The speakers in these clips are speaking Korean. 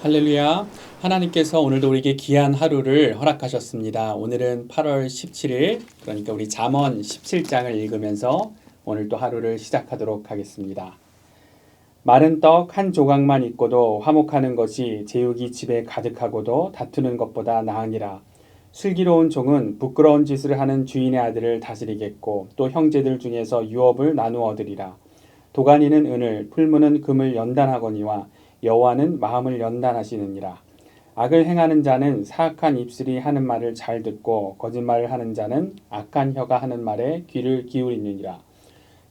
할렐루야. 하나님께서 오늘도 우리에게 귀한 하루를 허락하셨습니다. 오늘은 8월 17일, 그러니까 우리 잠언 17장을 읽으면서 오늘 또 하루를 시작하도록 하겠습니다. 마른 떡 한 조각만 있고도 화목하는 것이 제육이 집에 가득하고도 다투는 것보다 나으니라. 슬기로운 종은 부끄러운 짓을 하는 주인의 아들을 다스리겠고 또 형제들 중에서 유업을 나누어 얻으리라. 도가니는 은을, 풀무는 금을 연단하거니와 여호와는 마음을 연단하시느니라. 악을 행하는 자는 사악한 입술이 하는 말을 잘 듣고 거짓말을 하는 자는 악한 혀가 하는 말에 귀를 기울이느니라.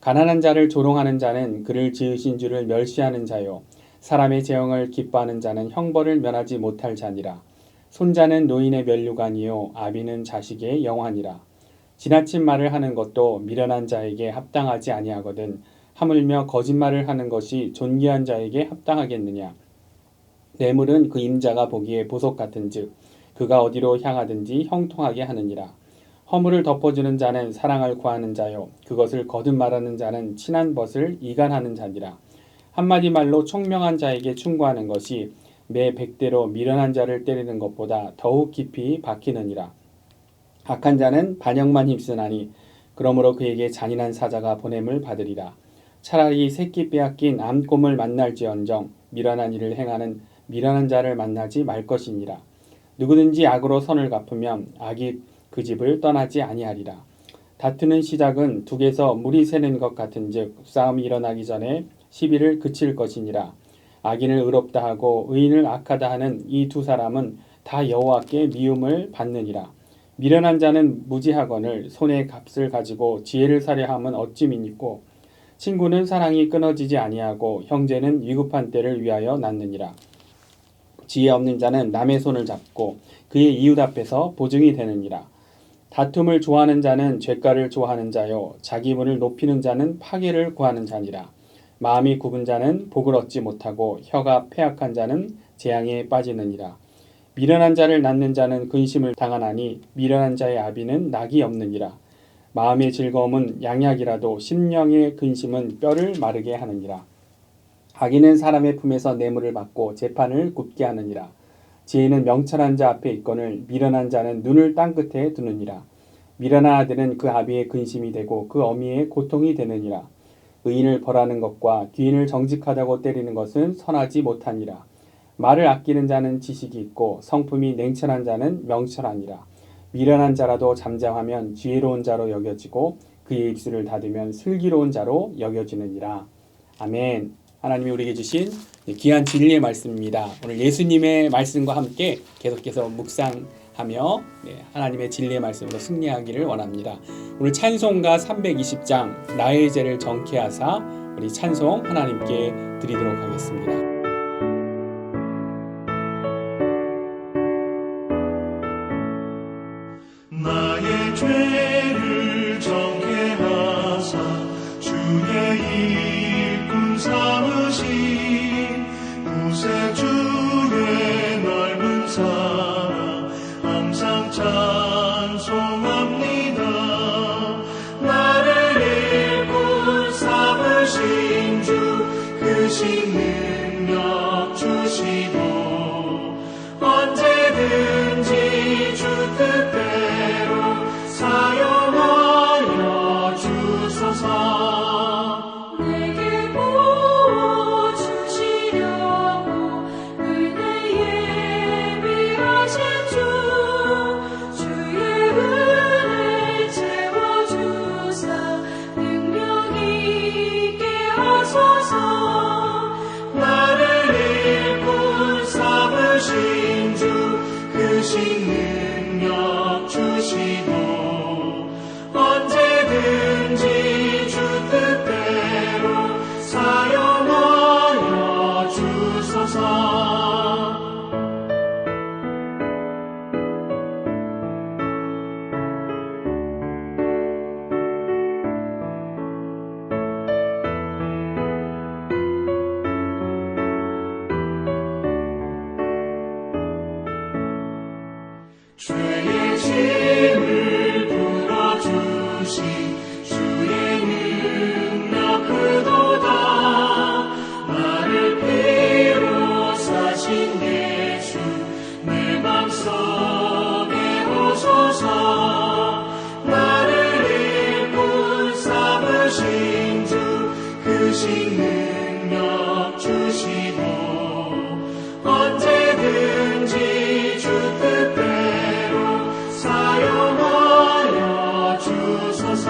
가난한 자를 조롱하는 자는 그를 지으신 주를 멸시하는 자요 사람의 재앙을 기뻐하는 자는 형벌을 면하지 못할 자니라. 손자는 노인의 면류관이요 아비는 자식의 영화니라. 지나친 말을 하는 것도 미련한 자에게 합당하지 아니하거든 하물며 거짓말을 하는 것이 존귀한 자에게 합당하겠느냐. 뇌물은 그 임자가 보기에 보석 같은즉 그가 어디로 향하든지 형통하게 하느니라. 허물을 덮어주는 자는 사랑을 구하는 자요 그것을 거듭 말하는 자는 친한 벗을 이간하는 자니라. 한마디 말로 총명한 자에게 충고하는 것이 매 100대로 미련한 자를 때리는 것보다 더욱 깊이 박히느니라. 악한 자는 반역만 힘쓰나니 그러므로 그에게 잔인한 사자가 보냄을 받으리라. 차라리 새끼 빼앗긴 암곰을 만날지언정 미련한 일을 행하는 미련한 자를 만나지 말 것이니라. 누구든지 악으로 선을 갚으면 악이 그 집을 떠나지 아니하리라. 다투는 시작은 둑에서 물이 새는 것 같은즉 싸움이 일어나기 전에 시비를 그칠 것이니라. 악인을 의롭다 하고 의인을 악하다 하는 이 두 사람은 다 여호와께 미움을 받느니라. 미련한 자는 무지하거늘 손에 값을 가지고 지혜를 사려 함은 어찌 믿고 친구는 사랑이 끊어지지 아니하고 형제는 위급한 때를 위하여 낳느니라. 지혜 없는 자는 남의 손을 잡고 그의 이웃 앞에서 보증이 되느니라. 다툼을 좋아하는 자는 죄가를 좋아하는 자요 자기 분을 높이는 자는 파괴를 구하는 자니라. 마음이 굽은 자는 복을 얻지 못하고 혀가 패악한 자는 재앙에 빠지느니라. 미련한 자를 낳는 자는 근심을 당하나니 미련한 자의 아비는 낙이 없느니라. 마음의 즐거움은 양약이라도 심령의 근심은 뼈를 마르게 하느니라. 악인은 사람의 품에서 뇌물을 받고 재판을 굽게 하느니라. 지혜는 명철한 자 앞에 있거늘 미련한 자는 눈을 땅 끝에 두느니라. 미련한 아들은 그 아비의 근심이 되고 그 어미의 고통이 되느니라. 의인을 벌하는 것과 귀인을 정직하다고 때리는 것은 선하지 못하니라. 말을 아끼는 자는 지식이 있고 성품이 냉철한 자는 명철하니라. 미련한 자라도 잠잠하면 지혜로운 자로 여겨지고 그의 입술을 닫으면 슬기로운 자로 여겨지느니라. 아멘. 하나님이 우리에게 주신 귀한 진리의 말씀입니다. 오늘 예수님의 말씀과 함께 계속해서 묵상하며 하나님의 진리의 말씀으로 승리하기를 원합니다. 오늘 찬송가 320장 나의 죄를 정케 하사 우리 찬송 하나님께 드리도록 하겠습니다. 나의 죄를 정케 하사 주의 일꾼 삼으신 구세주의 넓은 사랑 항상 찬송합니다. 나를 일꾼 삼으신 주 크신 능력 주시고 언제든지 주 뜻대로 사용하여 주소서. 내게 부어주시려고 크신 능력 주시고 언제든지 주 뜻대로 사용하여 주소서.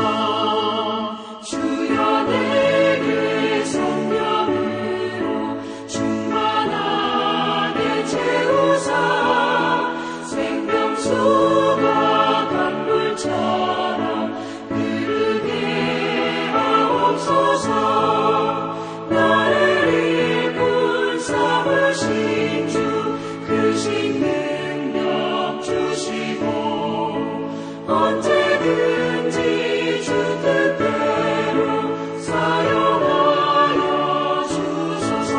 주여 내게 성령으로 충만하게 채우사 생명수가 강물처럼 흐르게 하옵소서. 나를 일꾼 삼으신 주 크신 능력 주시고 언제든지 주 뜻대로 사용하여 주소서.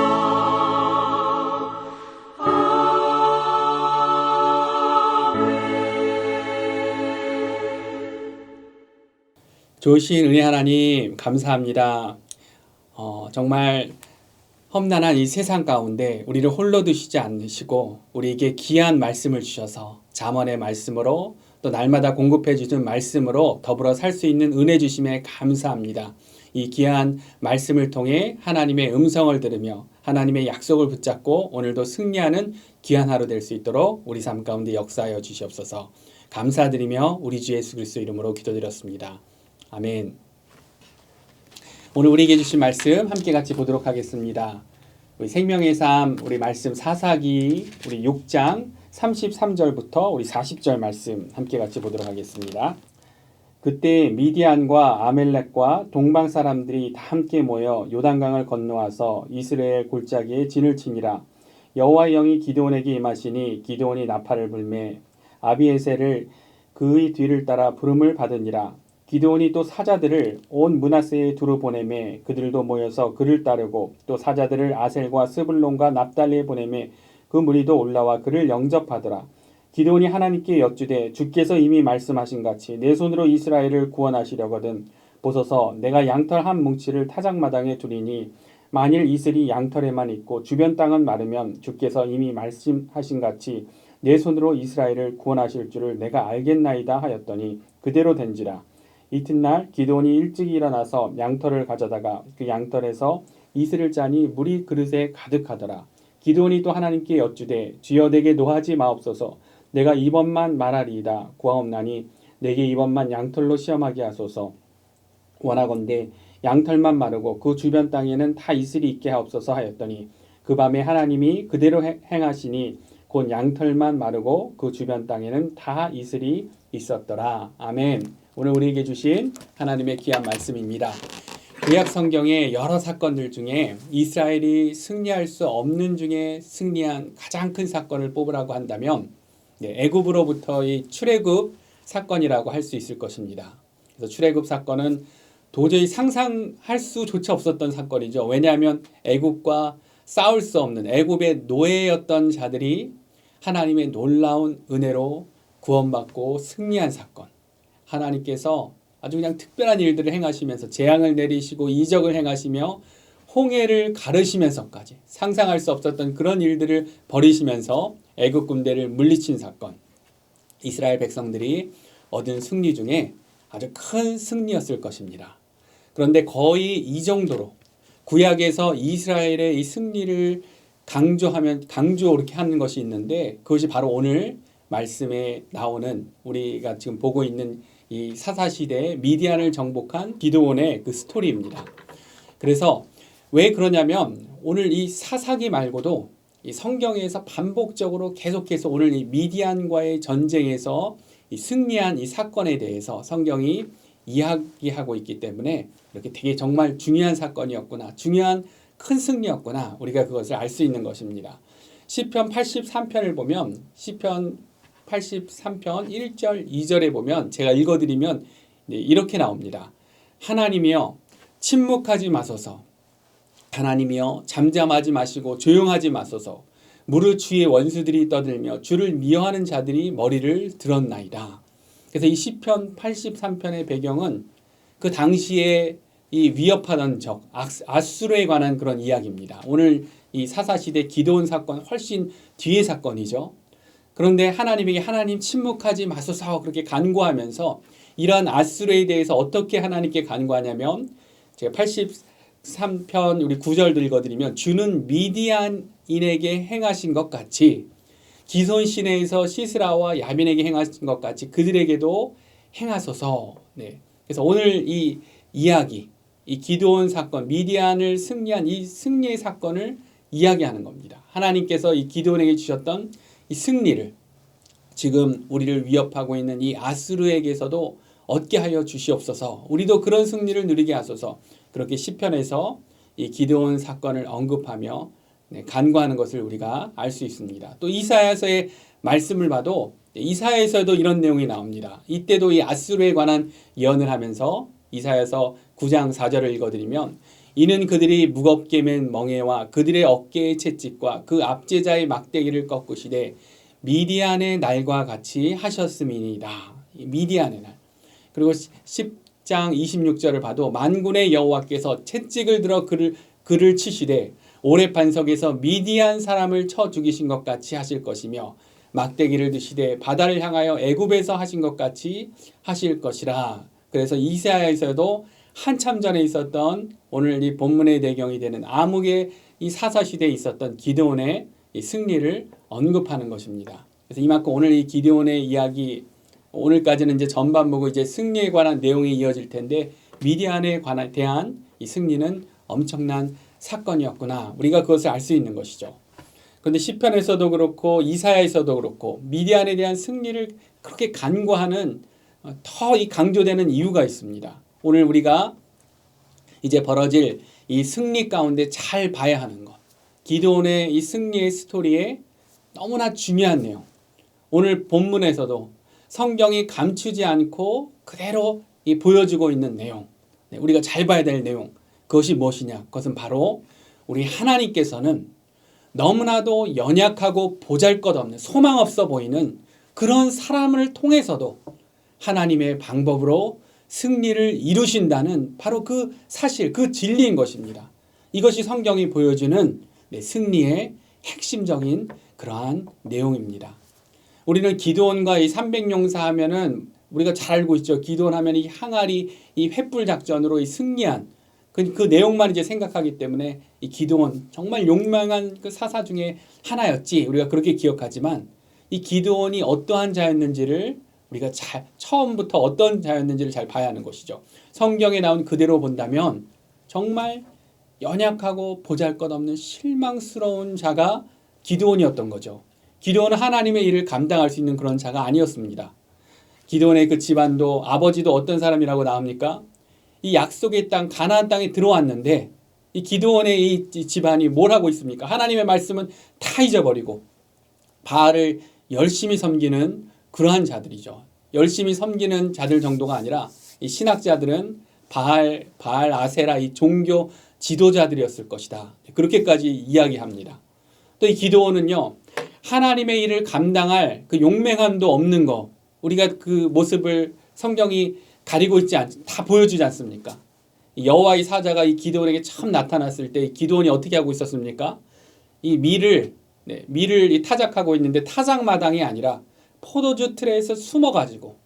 좋으신 은혜 하나님 감사합니다. 정말 험난한 이 세상 가운데 우리를 홀로 두시지 않으시고 우리에게 귀한 말씀을 주셔서 잠언의 말씀으로 또 날마다 공급해 주신 말씀으로 더불어 살 수 있는 은혜 주심에 감사합니다. 이 귀한 말씀을 통해 하나님의 음성을 들으며 하나님의 약속을 붙잡고 오늘도 승리하는 귀한 하루 될 수 있도록 우리 삶 가운데 역사하여 주시옵소서. 감사드리며 우리 주 예수 그리스도 이름으로 기도드렸습니다. 아멘. 오늘 우리에게 주신 말씀 함께 같이 보도록 하겠습니다. 우리 생명의 삶 우리 말씀 사사기 우리 6장 33절부터 우리 40절 말씀 함께 같이 보도록 하겠습니다. 그때 미디안과 아멜렉과 동방 사람들이 다 함께 모여 요단강을 건너와서 이스라엘 골짜기에 진을 치니라. 여호와의 영이 기드온에게 임하시니 기드온이 나팔을 불매 아비에셀을 그의 뒤를 따라 부름을 받으니라. 기드온이 또 사자들을 온 므낫세에 두루 보내매 그들도 모여서 그를 따르고 또 사자들을 아셀과 스불론과 납달리에 보내매 그 무리도 올라와 그를 영접하더라. 기드온이 하나님께 여쭈되 주께서 이미 말씀하신 같이 내 손으로 이스라엘을 구원하시려거든 보소서 내가 양털 한 뭉치를 타작마당에 두리니 만일 이슬이 양털에만 있고 주변 땅은 마르면 주께서 이미 말씀하신 같이 내 손으로 이스라엘을 구원하실 줄을 내가 알겠나이다 하였더니 그대로 된지라. 이튿날 기드온이 일찍 일어나서 양털을 가져다가 그 양털에서 이슬을 짜니 물이 그릇에 가득하더라. 기드온이 또 하나님께 여쭈되 주여 내게 노하지 마옵소서. 내가 이번만 말하리이다. 구하옵나니 내게 이번만 양털로 시험하게 하소서. 원하건대 양털만 마르고 그 주변 땅에는 다 이슬이 있게 하옵소서 하였더니 그 밤에 하나님이 그대로 행하시니 곧 양털만 마르고 그 주변 땅에는 다 이슬이 있었더라. 아멘. 오늘 우리에게 주신 하나님의 귀한 말씀입니다. 구약 성경의 여러 사건들 중에 이스라엘이 승리할 수 없는 중에 승리한 가장 큰 사건을 뽑으라고 한다면 애굽으로부터의 출애굽 사건이라고 할 수 있을 것입니다. 그래서 출애굽 사건은 도저히 상상할 수조차 없었던 사건이죠. 왜냐하면 애굽과 싸울 수 없는 애굽의 노예였던 자들이 하나님의 놀라운 은혜로 구원받고 승리한 사건. 하나님께서 아주 그냥 특별한 일들을 행하시면서 재앙을 내리시고 이적을 행하시며 홍해를 가르시면서까지 상상할 수 없었던 그런 일들을 벌이시면서 애굽 군대를 물리친 사건. 이스라엘 백성들이 얻은 승리 중에 아주 큰 승리였을 것입니다. 그런데 거의 이 정도로 구약에서 이스라엘의 이 승리를 강조 이렇게 하는 것이 있는데 그것이 바로 오늘 말씀에 나오는 우리가 지금 보고 있는 이 사사시대에 미디안을 정복한 기드온의 그 스토리입니다. 그래서 왜 그러냐면 오늘 이 사사기 말고도 이 성경에서 반복적으로 계속해서 오늘 이 미디안과의 전쟁에서 이 승리한 이 사건에 대해서 성경이 이야기하고 있기 때문에 이렇게 되게 정말 중요한 사건이었구나, 중요한 큰 승리였구나 우리가 그것을 알 수 있는 것입니다. 시편 83편을 보면 시편 83편 1절 2절에 보면 제가 읽어드리면 이렇게 나옵니다. 하나님이여 침묵하지 마소서. 하나님이여 잠잠하지 마시고 조용하지 마소서. 무릇 주의 원수들이 떠들며 주를 미워하는 자들이 머리를 들었나이다. 그래서 이 시편 83편의 배경은 그 당시에 이 위협하던 적 아수르에 관한 그런 이야기입니다. 오늘 이 사사시대 기드온 사건 훨씬 뒤의 사건이죠. 그런데 하나님에게 하나님 침묵하지 마소서 그렇게 간구하면서 이러한 아수르에 대해서 어떻게 하나님께 간구하냐면 제가 3편 우리 9절도 읽어드리면 주는 미디안인에게 행하신 것 같이 기손 시내에서 시스라와 야빈에게 행하신 것 같이 그들에게도 행하소서. 네. 그래서 오늘 이 이야기, 이 기드온 사건, 미디안을 승리한 이 승리의 사건을 이야기하는 겁니다. 하나님께서 이 기드온에게 주셨던 이 승리를 지금 우리를 위협하고 있는 이 아수르에게서도 얻게 하여 주시옵소서. 우리도 그런 승리를 누리게 하소서. 그렇게 시편에서 이 기드온 사건을 언급하며 간구하는 것을 우리가 알 수 있습니다. 또 이사야서의 말씀을 봐도 이사야에서도 이런 내용이 나옵니다. 이때도 이 아수르에 관한 예언을 하면서 이사야서 9장 4절을 읽어드리면 이는 그들이 무겁게 맨 멍에와 그들의 어깨의 채찍과 그 압제자의 막대기를 꺾으시되 미디안의 날과 같이 하셨음이니이다. 미디안의 날. 그리고 10장 26절을 봐도 만군의 여호와께서 채찍을 들어 그를 치시되 오래 반석에서 미디안 사람을 쳐 죽이신 것 같이 하실 것이며 막대기를 드시되 바다를 향하여 애굽에서 하신 것 같이 하실 것이라. 그래서 이사야에서도 한참 전에 있었던 오늘 이 본문의 배경이 되는 암흑의 이 사사시대에 있었던 기드온의 이 승리를 언급하는 것입니다. 그래서 이만큼 오늘 이 기드온의 이야기 오늘까지는 이제 전반 보고 이제 승리에 관한 내용이 이어질 텐데 미디안에 대한 이 승리는 엄청난 사건이었구나. 우리가 그것을 알 수 있는 것이죠. 그런데 시편에서도 그렇고 이사야에서도 그렇고 미디안에 대한 승리를 그렇게 간구하는 더 이 강조되는 이유가 있습니다. 오늘 우리가 이제 벌어질 이 승리 가운데 잘 봐야 하는 것. 기드온의 이 승리의 스토리에 너무나 중요한 내용. 오늘 본문에서도 성경이 감추지 않고 그대로 이 보여주고 있는 내용. 우리가 잘 봐야 될 내용. 그것이 무엇이냐? 그것은 바로 우리 하나님께서는 너무나도 연약하고 보잘것없는 소망 없어 보이는 그런 사람을 통해서도 하나님의 방법으로 승리를 이루신다는 바로 그 사실, 그 진리인 것입니다. 이것이 성경이 보여주는 승리의 핵심적인 그러한 내용입니다. 우리는 기드온과 이 300용사 하면은 우리가 잘 알고 있죠. 기드온 하면 이 항아리, 이 횃불 작전으로 이 승리한 그 내용만 이제 생각하기 때문에 이 기드온 정말 용맹한 그 사사 중에 하나였지 우리가 그렇게 기억하지만 이 기드온이 어떠한 자였는지를 우리가 처음부터 어떤 자였는지를 잘 봐야 하는 것이죠. 성경에 나온 그대로 본다면 정말 연약하고 보잘것없는 실망스러운 자가 기드온이었던 거죠. 기드온은 하나님의 일을 감당할 수 있는 그런 자가 아니었습니다. 기드온의 그 집안도 아버지도 어떤 사람이라고 나옵니까? 이 약속의 땅 가나안 땅에 들어왔는데 이 기드온의 이 집안이 뭘 하고 있습니까? 하나님의 말씀은 다 잊어버리고 바알을 열심히 섬기는 그러한 자들이죠. 열심히 섬기는 자들 정도가 아니라 이 신학자들은 바알 아세라 이 종교 지도자들이었을 것이다. 그렇게까지 이야기합니다. 또 이 기드온은요. 하나님의 일을 감당할 그 용맹함도 없는 거 우리가 그 모습을 성경이 가리고 있지 다 보여주지 않습니까? 여호와의 사자가 이 기드온에게 처음 나타났을 때 기드온이 어떻게 하고 있었습니까? 이 밀을 이 타작하고 있는데 타작마당이 아니라 포도주 틀에서 숨어가지고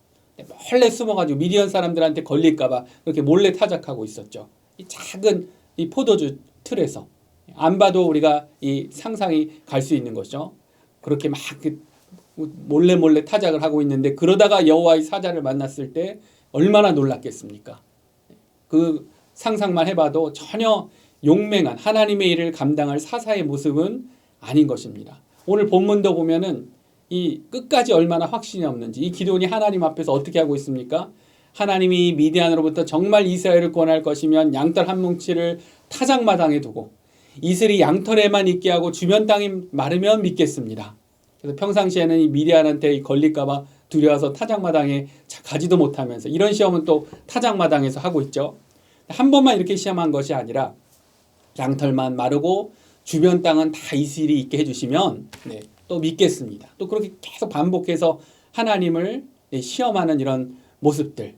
몰래 숨어가지고 미디안 사람들한테 걸릴까봐 그렇게 몰래 타작하고 있었죠. 이 작은 이 포도주 틀에서 안 봐도 우리가 이 상상이 갈 수 있는 것이죠. 그렇게 막 몰래 타작을 하고 있는데 그러다가 여호와의 사자를 만났을 때 얼마나 놀랐겠습니까? 그 상상만 해봐도 전혀 용맹한 하나님의 일을 감당할 사사의 모습은 아닌 것입니다. 오늘 본문도 보면은 이 끝까지 얼마나 확신이 없는지 이 기드온이 하나님 앞에서 어떻게 하고 있습니까? 하나님이 미디안으로부터 정말 이스라엘을 구원할 것이면 양털 한 뭉치를 타작마당에 두고 이슬이 양털에만 있게 하고 주변 땅이 마르면 믿겠습니다. 그래서 평상시에는 이 미디안한테 걸릴까봐 두려워서 타작마당에 가지도 못하면서 이런 시험은 또 타작마당에서 하고 있죠. 한 번만 이렇게 시험한 것이 아니라 양털만 마르고 주변 땅은 다 이슬이 있게 해주시면 또 믿겠습니다. 또 그렇게 계속 반복해서 하나님을 시험하는 이런 모습들,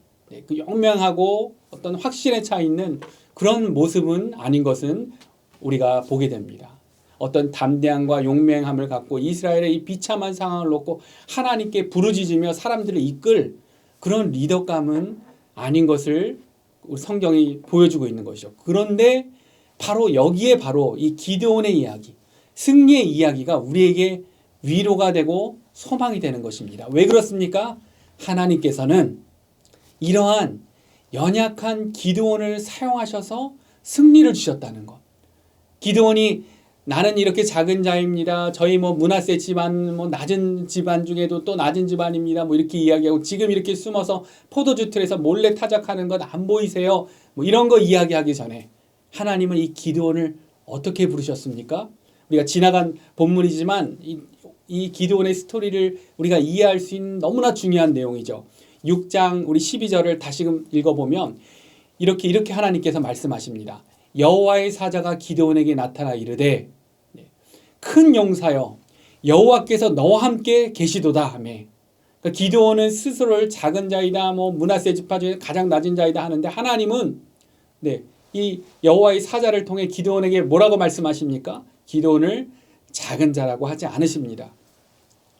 그 용맹하고 어떤 확신에 차 있는 그런 모습은 아닌 것은 우리가 보게 됩니다. 어떤 담대함과 용맹함을 갖고 이스라엘의 이 비참한 상황을 놓고 하나님께 부르짖으며 사람들을 이끌 그런 리더감은 아닌 것을 성경이 보여주고 있는 것이죠. 그런데 바로 여기에 바로 이 기드온의 이야기, 승리의 이야기가 우리에게 위로가 되고 소망이 되는 것입니다. 왜 그렇습니까? 하나님께서는 이러한 연약한 기드온을 사용하셔서 승리를 주셨다는 것. 기드온이 나는 이렇게 작은 자입니다. 저희 므낫세 집안 낮은 집안 중에도 또 낮은 집안입니다. 이렇게 이야기하고 지금 이렇게 숨어서 포도주 틀에서 몰래 타작하는 것 안 보이세요? 이런 거 이야기하기 전에 하나님은 이 기드온을 어떻게 부르셨습니까? 우리가 지나간 본문이지만 이 기드온의 스토리를 우리가 이해할 수 있는 너무나 중요한 내용이죠. 6장 우리 12절을 다시금 읽어보면 이렇게 하나님께서 말씀하십니다. 여호와의 사자가 기드온에게 나타나 이르되 큰 용사여 여호와께서 너와 함께 계시도다 하며, 그러니까 기드온은 스스로를 작은 자이다, 므낫세 지파 중에 가장 낮은 자이다 하는데 하나님은 이 여호와의 사자를 통해 기드온에게 뭐라고 말씀하십니까? 기드온을 작은 자라고 하지 않으십니다.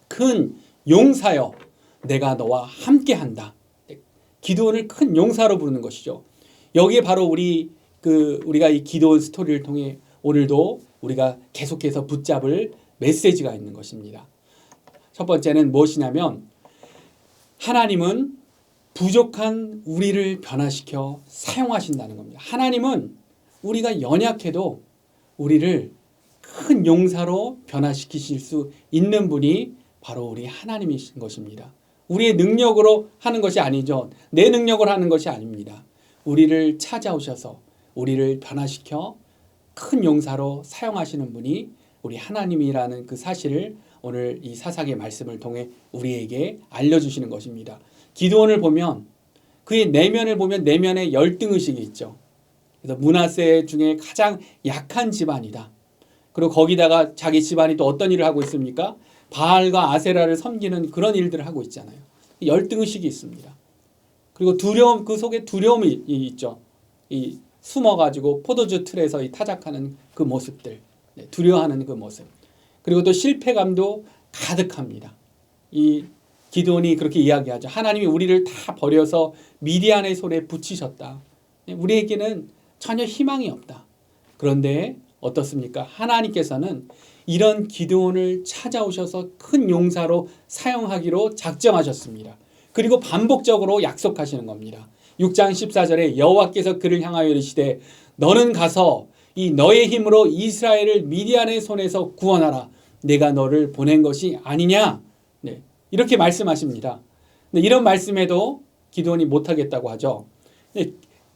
큰 용사여 내가 너와 함께한다. 기드온을 큰 용사로 부르는 것이죠. 여기에 바로 우리가 이 기드온 스토리를 통해 오늘도 우리가 계속해서 붙잡을 메시지가 있는 것입니다. 첫 번째는 무엇이냐면 하나님은 부족한 우리를 변화시켜 사용하신다는 겁니다. 하나님은 우리가 연약해도 우리를 큰 용사로 변화시키실 수 있는 분이 바로 우리 하나님이신 것입니다. 우리의 능력으로 하는 것이 아니죠. 내 능력으로 하는 것이 아닙니다. 우리를 찾아오셔서 우리를 변화시켜 큰 용사로 사용하시는 분이 우리 하나님이라는 그 사실을 오늘 이 사사기의 말씀을 통해 우리에게 알려주시는 것입니다. 기드온을 보면 그의 내면을 보면 내면에 열등의식이 있죠. 그래서 므낫세 중에 가장 약한 집안이다. 그리고 거기다가 자기 집안이 또 어떤 일을 하고 있습니까? 바알과 아세라를 섬기는 그런 일들을 하고 있잖아요. 열등의식이 있습니다. 그리고 두려움, 그 속에 두려움이 있죠. 이 숨어가지고 포도주 틀에서 이 타작하는 그 모습들, 두려워하는 그 모습. 그리고 또 실패감도 가득합니다. 이 기드온이 그렇게 이야기하죠. 하나님이 우리를 다 버려서 미디안의 손에 붙이셨다. 우리에게는 전혀 희망이 없다. 그런데 어떻습니까? 하나님께서는 이런 기드온을 찾아오셔서 큰 용사로 사용하기로 작정하셨습니다. 그리고 반복적으로 약속하시는 겁니다. 6장 14절에 여호와께서 그를 향하여 이르시되 너는 가서 이 너의 힘으로 이스라엘을 미디안의 손에서 구원하라. 내가 너를 보낸 것이 아니냐. 이렇게 말씀하십니다. 이런 말씀에도 기드온이 못하겠다고 하죠.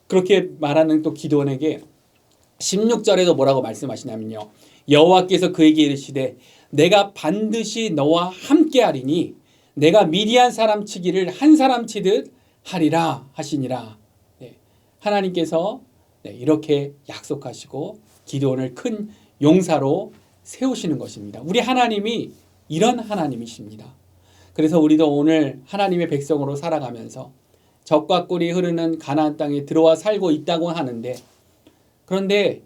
그렇게 말하는 또 기드온에게 16절에도 뭐라고 말씀하시냐면요. 여호와께서 그에게 이르시되 내가 반드시 너와 함께하리니 내가 미디안 사람 치기를 한 사람 치듯 하리라 하시니라. 하나님께서 이렇게 약속하시고 기드온을 큰 용사로 세우시는 것입니다. 우리 하나님이 이런 하나님이십니다. 그래서 우리도 오늘 하나님의 백성으로 살아가면서 적과 꿀이 흐르는 가나안 땅에 들어와 살고 있다고 하는데, 그런데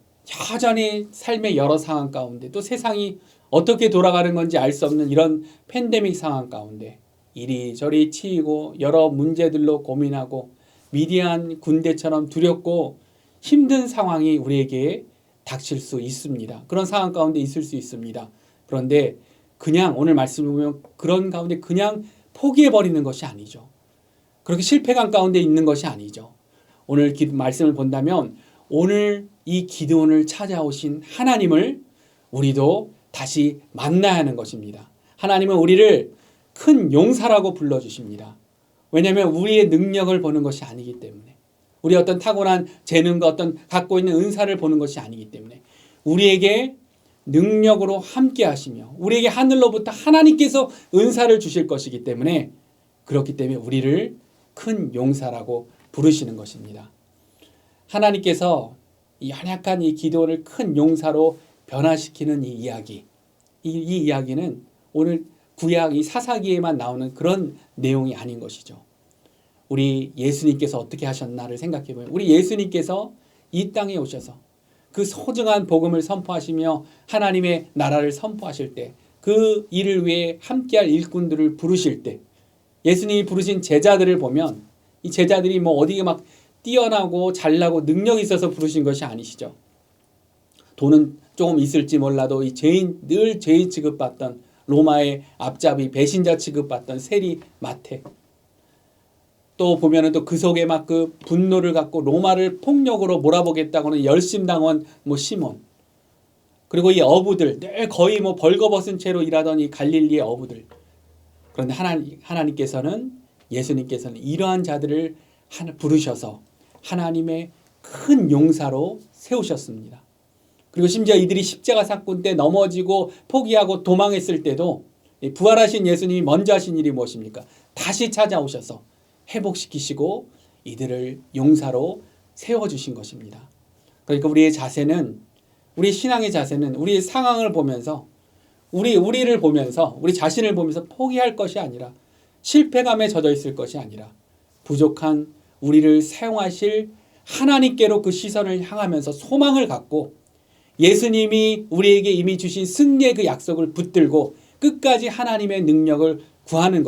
여전히 삶의 여러 상황 가운데 또 세상이 어떻게 돌아가는 건지 알 수 없는 이런 팬데믹 상황 가운데 이리저리 치이고 여러 문제들로 고민하고 미디안 군대처럼 두렵고 힘든 상황이 우리에게 닥칠 수 있습니다. 그런 상황 가운데 있을 수 있습니다. 그런데 그냥 오늘 말씀을 보면 그런 가운데 그냥 포기해버리는 것이 아니죠. 그렇게 실패감 가운데 있는 것이 아니죠. 오늘 말씀을 본다면 오늘 이 기드온을 찾아오신 하나님을 우리도 다시 만나야 하는 것입니다. 하나님은 우리를 큰 용사라고 불러주십니다. 왜냐하면 우리의 능력을 보는 것이 아니기 때문에, 우리 어떤 타고난 재능과 어떤 갖고 있는 은사를 보는 것이 아니기 때문에 우리에게 능력으로 함께 하시며 우리에게 하늘로부터 하나님께서 은사를 주실 것이기 때문에, 그렇기 때문에 우리를 큰 용사라고 부르시는 것입니다. 하나님께서 이 연약한 이 기드온을 큰 용사로 변화시키는 이 이야기, 이 이야기는 오늘 구약 이 사사기에만 나오는 그런 내용이 아닌 것이죠. 우리 예수님께서 어떻게 하셨나를 생각해 보면, 우리 예수님께서 이 땅에 오셔서 그 소중한 복음을 선포하시며 하나님의 나라를 선포하실 때, 그 일을 위해 함께할 일꾼들을 부르실 때, 예수님이 부르신 제자들을 보면 이 제자들이 어디에 막 뛰어나고 잘나고 능력이 있어서 부르신 것이 아니시죠. 돈은 조금 있을지 몰라도 이 늘 죄인 취급받던 로마의 앞잡이 배신자 취급받던 세리 마태. 또 보면은 또 그 속에 막 그 분노를 갖고 로마를 폭력으로 몰아보겠다고는 열심당원 뭐 시몬. 그리고 이 어부들 늘 거의 뭐 벌거벗은 채로 일하던 이 갈릴리의 어부들. 그런데 하나님께서는 예수님께서는 이러한 자들을 부르셔서 하나님의 큰 용사로 세우셨습니다. 그리고 심지어 이들이 십자가 사건 때 넘어지고 포기하고 도망했을 때도 부활하신 예수님이 먼저 하신 일이 무엇입니까? 다시 찾아오셔서 회복시키시고 이들을 용사로 세워주신 것입니다. 그러니까 우리의 자세는, 우리 신앙의 자세는 우리의 상황을 보면서 우리를 보면서 우리 자신을 보면서 포기할 것이 아니라 실패감에 젖어 있을 것이 아니라 부족한 우리를 사용하실 하나님께로 그 시선을 향하면서 소망을 갖고 예수님이 우리에게 이미 주신 승리의 그 약속을 붙들고 끝까지 하나님의 능력을 구하는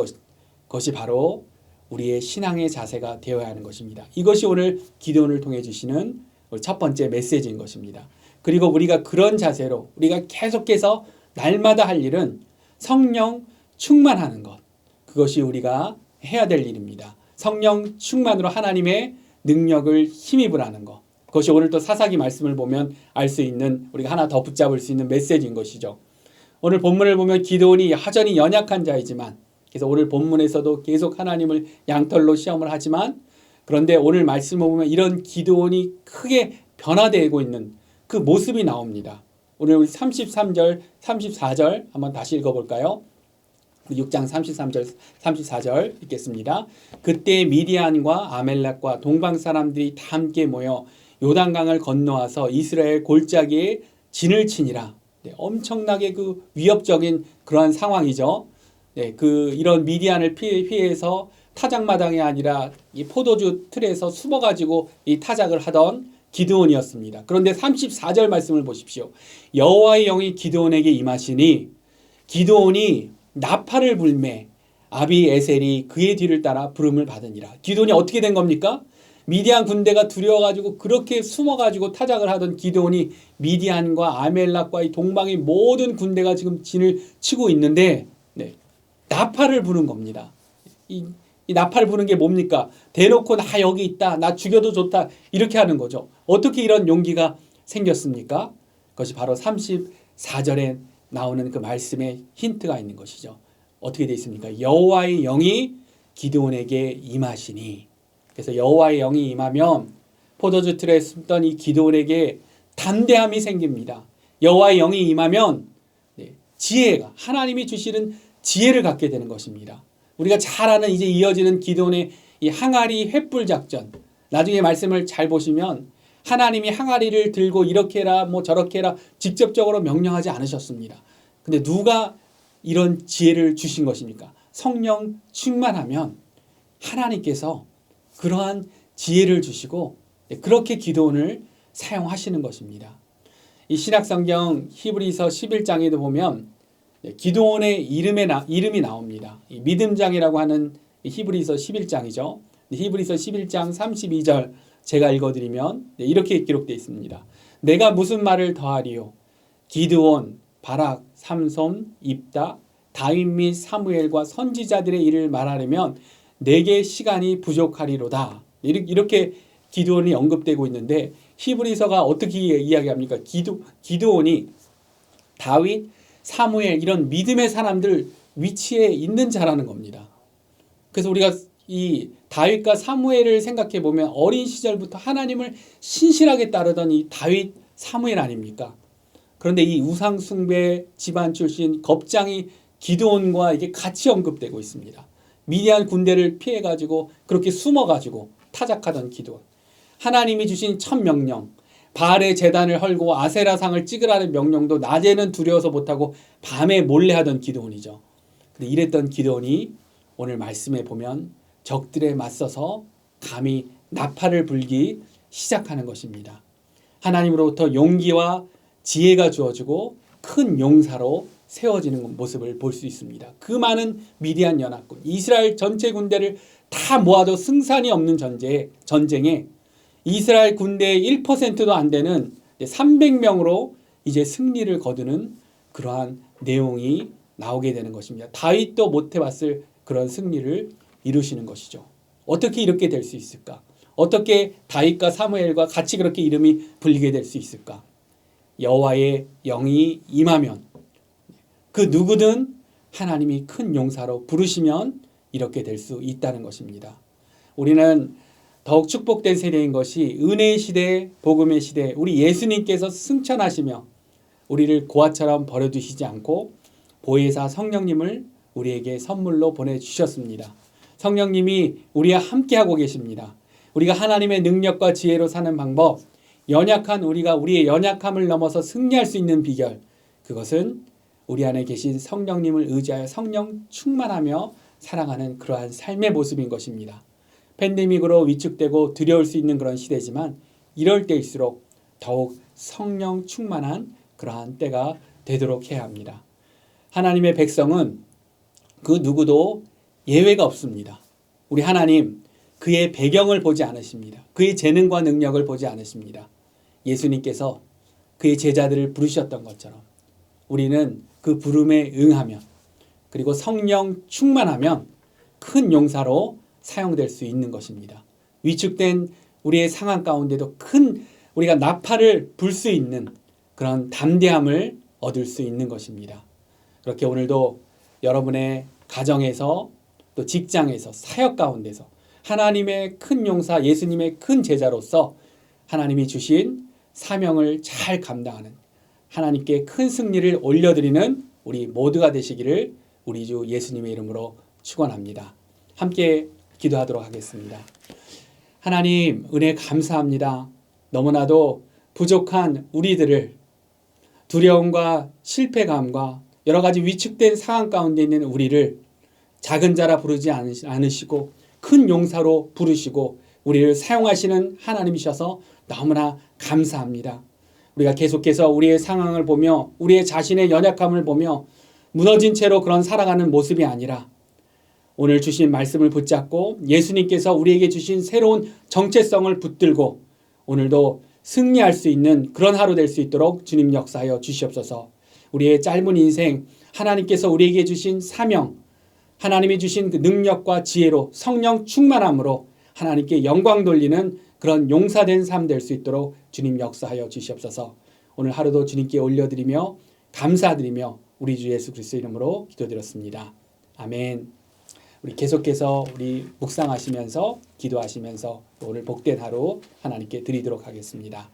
것이 바로 우리의 신앙의 자세가 되어야 하는 것입니다. 이것이 오늘 기도원을 통해 주시는 첫 번째 메시지인 것입니다. 그리고 우리가 그런 자세로 우리가 계속해서 날마다 할 일은 성령 충만하는 것. 그것이 우리가 해야 될 일입니다. 성령 충만으로 하나님의 능력을 힘입을 하는 것. 그것이 오늘 또 사사기 말씀을 보면 알 수 있는, 우리가 하나 더 붙잡을 수 있는 메시지인 것이죠. 오늘 본문을 보면 기드온이 여전히 연약한 자이지만, 그래서 오늘 본문에서도 계속 하나님을 양털로 시험을 하지만, 그런데 오늘 말씀을 보면 이런 기드온이 크게 변화되고 있는 그 모습이 나옵니다. 오늘 우리 33절, 34절 한번 다시 읽어볼까요? 6장 33절, 34절 읽겠습니다. 그때 미디안과 아멜렉과 동방 사람들이 다 함께 모여 요단강을 건너와서 이스라엘 골짜기에 진을 치니라. 네, 엄청나게 그 위협적인 그러한 상황이죠. 네, 이런 미디안을 피해서 타작마당이 아니라 이 포도주 틀에서 숨어가지고 이 타작을 하던 기드온이었습니다. 그런데 34절 말씀을 보십시오. 여호와의 영이 기드온에게 임하시니 기드온이 나팔을 불매 아비에셀이 그의 뒤를 따라 부름을 받으니라. 기드온이 어떻게 된 겁니까? 미디안 군대가 두려워가지고 그렇게 숨어가지고 타작을 하던 기드온이 미디안과 아멜렉과 이 동방의 모든 군대가 지금 진을 치고 있는데 나팔을 부는 겁니다. 이 나팔 부는 게 뭡니까? 대놓고 나 여기 있다, 나 죽여도 좋다, 이렇게 하는 거죠. 어떻게 이런 용기가 생겼습니까? 그것이 바로 34절에 나오는 그 말씀에 힌트가 있는 것이죠. 어떻게 되어 있습니까? 여호와의 영이 기드온에게 임하시니. 그래서 여호와의 영이 임하면 포도주 틀에 숨던 이 기드온에게 담대함이 생깁니다. 여호와의 영이 임하면 지혜가, 하나님이 주시는 지혜를 갖게 되는 것입니다. 우리가 잘 아는 이제 이어지는 기드온의 이 항아리 횃불 작전. 나중에 말씀을 잘 보시면 하나님이 항아리를 들고 이렇게 해라 뭐 저렇게 해라 직접적으로 명령하지 않으셨습니다. 근데 누가 이런 지혜를 주신 것입니까? 성령 충만하면 하나님께서 그러한 지혜를 주시고 그렇게 기드온을 사용하시는 것입니다. 이 신약성경 히브리서 11장에도 보면 기드온의 이름이 나옵니다. 이 믿음장이라고 하는 히브리서 11장이죠. 히브리서 11장 32절 제가 읽어드리면 이렇게 기록되어 있습니다. 내가 무슨 말을 더하리요? 기드온, 바락, 삼손, 입다, 다윗 및 사무엘과 선지자들의 일을 말하려면 내게 시간이 부족하리로다. 이렇게 기드온이 언급되고 있는데 히브리서가 어떻게 이야기합니까? 기드온이 다윗, 사무엘 이런 믿음의 사람들 위치에 있는 자라는 겁니다. 그래서 우리가 이 다윗과 사무엘을 생각해 보면 어린 시절부터 하나님을 신실하게 따르던 이 다윗, 사무엘 아닙니까? 그런데 이 우상 숭배 집안 출신 겁장이 기드온과 이게 같이 언급되고 있습니다. 미디안 군대를 피해 가지고 그렇게 숨어 가지고 타작하던 기드온. 하나님이 주신 첫 명령, 바알의 제단을 헐고 아세라상을 찍으라는 명령도 낮에는 두려워서 못하고 밤에 몰래 하던 기드온이죠. 근데 이랬던 기드온이 오늘 말씀에 보면 적들에 맞서서 감히 나팔을 불기 시작하는 것입니다. 하나님으로부터 용기와 지혜가 주어지고 큰 용사로 세워지는 모습을 볼 수 있습니다. 그 많은 미디안 연합군, 이스라엘 전체 군대를 다 모아도 승산이 없는 전쟁에 이스라엘 군대의 1%도 안 되는 300명으로 이제 승리를 거두는 그러한 내용이 나오게 되는 것입니다. 다윗도 못 해봤을 그런 승리를 이루시는 것이죠. 어떻게 이렇게 될 수 있을까? 어떻게 다윗과 사무엘과 같이 그렇게 이름이 불리게 될 수 있을까? 여호와의 영이 임하면 그 누구든 하나님이 큰 용사로 부르시면 이렇게 될 수 있다는 것입니다. 우리는 더욱 축복된 세대인 것이 은혜의 시대, 복음의 시대, 우리 예수님께서 승천하시며 우리를 고아처럼 버려두시지 않고 보혜사 성령님을 우리에게 선물로 보내주셨습니다. 성령님이 우리와 함께하고 계십니다. 우리가 하나님의 능력과 지혜로 사는 방법, 연약한 우리가 우리의 연약함을 넘어서 승리할 수 있는 비결, 그것은 우리 안에 계신 성령님을 의지하여 성령 충만하며 살아가는 그러한 삶의 모습인 것입니다. 팬데믹으로 위축되고 두려울 수 있는 그런 시대지만 이럴 때일수록 더욱 성령 충만한 그러한 때가 되도록 해야 합니다. 하나님의 백성은 그 누구도 예외가 없습니다. 우리 하나님 그의 배경을 보지 않으십니다. 그의 재능과 능력을 보지 않으십니다. 예수님께서 그의 제자들을 부르셨던 것처럼 우리는 그 부름에 응하면 그리고 성령 충만하면 큰 용사로 사용될 수 있는 것입니다. 위축된 우리의 상황 가운데도 큰 우리가 나팔을 불 수 있는 그런 담대함을 얻을 수 있는 것입니다. 그렇게 오늘도 여러분의 가정에서 또 직장에서 사역 가운데서 하나님의 큰 용사 예수님의 큰 제자로서 하나님이 주신 사명을 잘 감당하는 하나님께 큰 승리를 올려드리는 우리 모두가 되시기를 우리 주 예수님의 이름으로 축원합니다. 함께 기도하도록 하겠습니다. 하나님 은혜 감사합니다. 너무나도 부족한 우리들을 두려움과 실패감과 여러 가지 위축된 상황 가운데 있는 우리를 작은 자라 부르지 않으시고 큰 용사로 부르시고 우리를 사용하시는 하나님이셔서 너무나 감사합니다. 우리가 계속해서 우리의 상황을 보며 우리의 자신의 연약함을 보며 무너진 채로 그런 살아가는 모습이 아니라 오늘 주신 말씀을 붙잡고 예수님께서 우리에게 주신 새로운 정체성을 붙들고 오늘도 승리할 수 있는 그런 하루 될 수 있도록 주님 역사하여 주시옵소서. 우리의 짧은 인생 하나님께서 우리에게 주신 사명 하나님이 주신 그 능력과 지혜로 성령 충만함으로 하나님께 영광 돌리는 그런 용사된 삶 될 수 있도록 주님 역사하여 주시옵소서. 오늘 하루도 주님께 올려드리며 감사드리며 우리 주 예수 그리스도 이름으로 기도드렸습니다. 아멘. 우리 계속해서 우리 묵상하시면서 기도하시면서 오늘 복된 하루 하나님께 드리도록 하겠습니다.